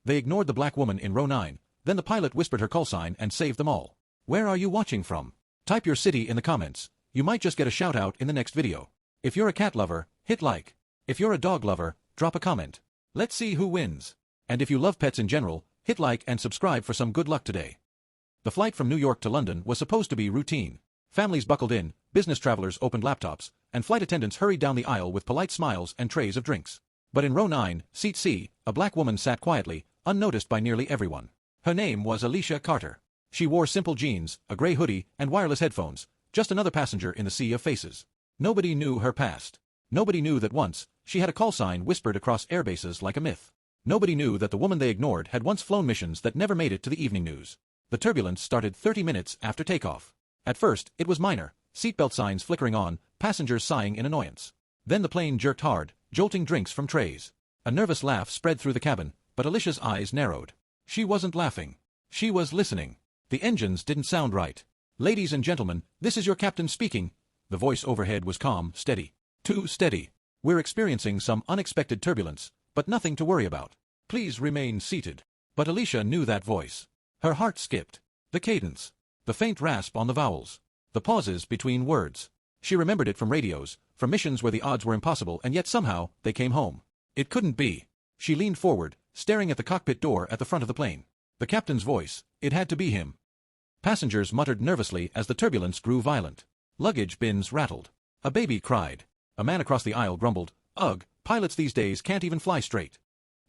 They ignored the black woman in row 9, then the pilot whispered her call sign and saved them all. Where are you watching from? Type your city in the comments. You might just get a shout out in the next video. If you're a cat lover, hit like. If you're a dog lover, drop a comment. Let's see who wins. And if you love pets in general, hit like and subscribe for some good luck today. The flight from New York to London was supposed to be routine. Families buckled in, business travelers opened laptops, and flight attendants hurried down the aisle with polite smiles and trays of drinks. But in row 9, seat C, a black woman sat quietly, unnoticed by nearly everyone. Her name was Alicia Carter. She wore simple jeans, a gray hoodie, and wireless headphones, just another passenger in the sea of faces. Nobody knew her past. Nobody knew that once, she had a call sign whispered across airbases like a myth. Nobody knew that the woman they ignored had once flown missions that never made it to the evening news. The turbulence started 30 minutes after takeoff. At first, it was minor, seatbelt signs flickering on, passengers sighing in annoyance. Then the plane jerked hard, jolting drinks from trays. A nervous laugh spread through the cabin, but Alicia's eyes narrowed. She wasn't laughing. She was listening. The engines didn't sound right. Ladies and gentlemen, this is your captain speaking. The voice overhead was calm, steady. Too steady. We're experiencing some unexpected turbulence, but nothing to worry about. Please remain seated. But Alicia knew that voice. Her heart skipped. The cadence. The faint rasp on the vowels. The pauses between words. She remembered it from radios, from missions where the odds were impossible and yet somehow, they came home. It couldn't be. She leaned forward, staring at the cockpit door at the front of the plane. The captain's voice. It had to be him. Passengers muttered nervously as the turbulence grew violent. Luggage bins rattled. A baby cried. A man across the aisle grumbled, "Ugh, pilots these days can't even fly straight."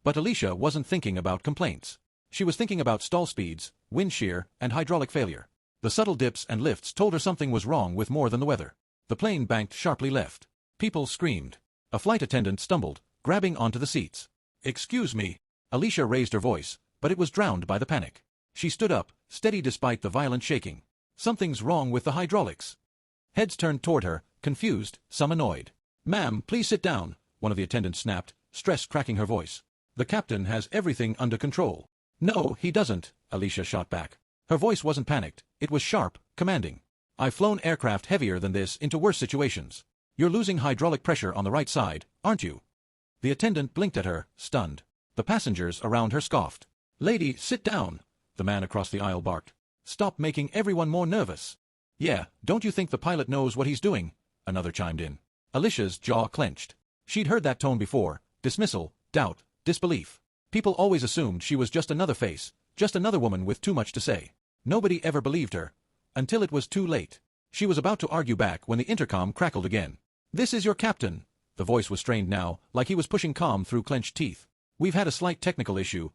But Alicia wasn't thinking about complaints. She was thinking about stall speeds, wind shear, and hydraulic failure. The subtle dips and lifts told her something was wrong with more than the weather. The plane banked sharply left. People screamed. A flight attendant stumbled, grabbing onto the seats. "Excuse me." Alicia raised her voice, but it was drowned by the panic. She stood up, steady despite the violent shaking. "Something's wrong with the hydraulics." Heads turned toward her, confused, some annoyed. "Ma'am, please sit down," one of the attendants snapped, stress cracking her voice. "The captain has everything under control." "No, he doesn't," Alicia shot back. Her voice wasn't panicked, it was sharp, commanding. "I've flown aircraft heavier than this into worse situations. You're losing hydraulic pressure on the right side, aren't you?" The attendant blinked at her, stunned. The passengers around her scoffed. "Lady, sit down," the man across the aisle barked. "Stop making everyone more nervous." "Yeah, don't you think the pilot knows what he's doing?" another chimed in. Alicia's jaw clenched. She'd heard that tone before, dismissal, doubt, disbelief. People always assumed she was just another face, just another woman with too much to say. Nobody ever believed her. Until it was too late. She was about to argue back when the intercom crackled again. "This is your captain." The voice was strained now, like he was pushing calm through clenched teeth. "We've had a slight technical issue,